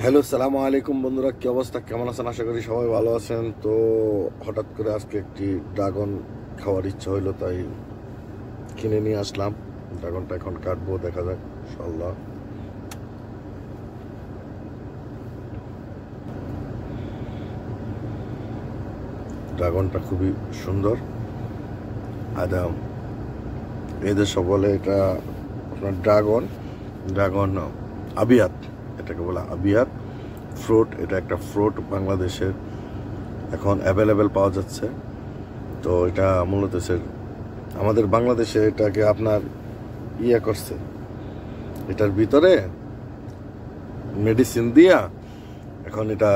Hello, সালামু আলাইকুম বন্ধুরা, কি অবস্থা, কেমন আছেন? আশা করি সবাই ভালো আছেন। তো হঠাৎ করে আজকে একটি ড্রাগন খাওয়ার ইচ্ছা হইলো, তাই কিনে নিয়ে আসলাম। ড্রাগনটা এখন কাটবো, দেখা যাক ইনশাআল্লাহ। ড্রাগনটা খুবই সুন্দর। আদাম এদেশে বলে এটা আপনার ড্রাগন ড্রাগন আবিয়াত, এটাকে বলে আবিয়াত ফ্রুট। এটা একটা ফ্রুট বাংলাদেশের এখন অ্যাভেলেবেল পাওয়া যাচ্ছে। তো এটা মূলত আমাদের বাংলাদেশে এটাকে আপনার করছে, এটার ভিতরে মেডিসিন দিয়া এখন এটা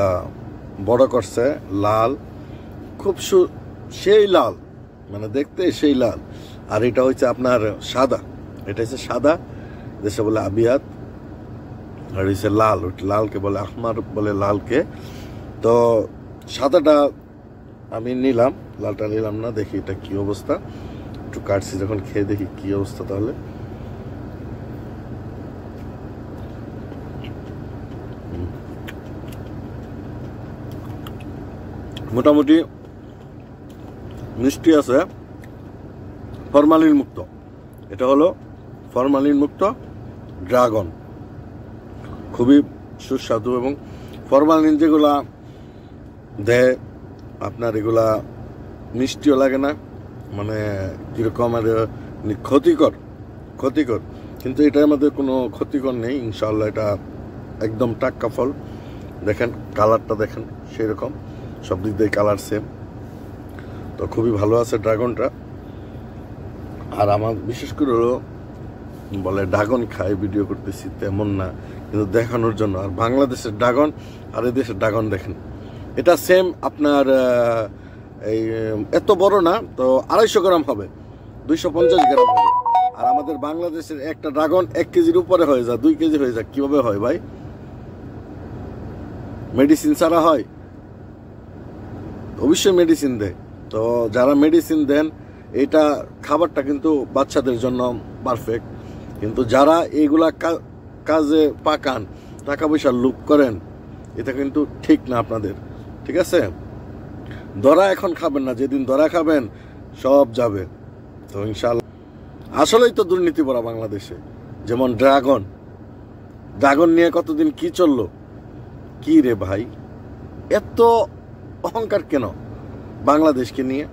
বড় করছে। লাল, খুব সেই লাল, মানে দেখতে সেই লাল। আর এটা হচ্ছে আপনার সাদা, এটা হচ্ছে সাদা, দেশে বলে আবিয়াত। আর হচ্ছে লাল, লালকে বলে আহমার বলে লালকে। তো সাদাটা আমি নিলাম, লালটা নিলাম না। দেখি এটা কি অবস্থা, একটু কাটছি, যখন খেয়ে দেখি কি অবস্থা। তাহলে মোটামুটি মিষ্টি আছে, ফরমালিন মুক্ত। এটা হলো ফরমালিন মুক্ত ড্রাগন, খুবই সুস্বাদু। এবং ফরমালিন যেগুলা দেয় আপনার, এগুলা মিষ্টিও লাগে না, মানে কিরকম আর ক্ষতিকর ক্ষতিকর কিন্তু এটার মধ্যে কোনো ক্ষতিকর নেই ইনশাআল্লাহ। এটা একদম টাটকা ফল। দেখেন কালারটা, দেখেন সেই রকম, সব দিক দিয়ে কালার সেম। তো খুবই ভালো আছে ড্রাগনটা। আর আমার বিশেষ করে হলো বলে ড্রাগন খাই ভিডিও করতেছি, তেমন না, কিন্তু দেখানোর জন্য। আর বাংলাদেশের ড্রাগন আর এই দেশের ড্রাগন দেখেন, এটা সেম আপনার এই এত বড় না, তো 250 গ্রাম হবে, 250 গ্রাম হবে। আর আমাদের বাংলাদেশের একটা ড্রাগন 1 কেজির উপরে হয়ে যায়, 2 কেজি হয়ে যায়। কিভাবে হয় ভাই? মেডিসিন ছাড়া হয়? অবশ্যই মেডিসিন দেয়। তো যারা মেডিসিন দেন, এটা খাবারটা কিন্তু বাচ্চাদের জন্য পারফেক্ট। কিন্তু যারা এইগুলা কাজে পাকান, টাকা পয়সা লুপ করেন, এটা কিন্তু ঠিক না আপনাদের, ঠিক আছে? ধরা এখন খাবেন না, যেদিন ধরা খাবেন সব যাবে। তো ইনশাআল্লাহ আসলেই তো দুর্নীতি ভরা বাংলাদেশে। যেমন ড্রাগন নিয়ে কতদিন কি চললো, কি রে ভাই, এত অহংকার কেন বাংলাদেশকে নিয়ে?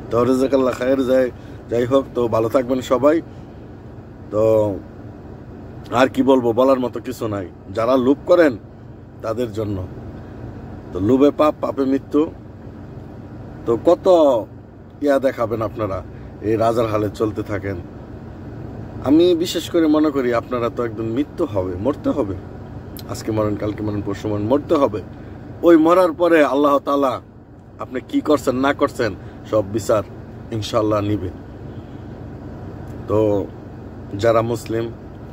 তো রেজাকাল্লাহ খায়ের যাই হোক, তো ভালো থাকবেন সবাই। তো আর কি বলবো, বলার মতো কিছু নাই। যারা লোভ করেন তাদের জন্য, তো লোভে পাপ, পাপে মৃত্যু। তো কত দেখাবেন আপনারা, এই রাজার হালে চলতে থাকেন। আমি বিশেষ করে মনে করি আপনারা তো একদম মৃত্যু হবে, মরতে হবে। আজকে মরেন, কালকে মরেন, পরশু মরেন, মরতে হবে। ওই মরার পরে আল্লাহ তাআলা আপনি কি করছেন না করছেন সব বিচার ইনশাআল্লাহ নিবে। তো যারা মুসলিম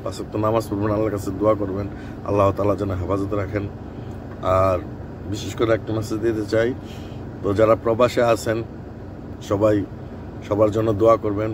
5 ওয়াক্ত নামাজ পড়বেন, আল্লাহর কাছে দোয়া করবেন, আল্লাহ তাআলা যেন হেফাজতে রাখেন। আর বিশেষ করে একটা মেসেজ দিতে চাই, তো যারা প্রবাসে আছেন সবাই, সবার জন্য দোয়া করবেন।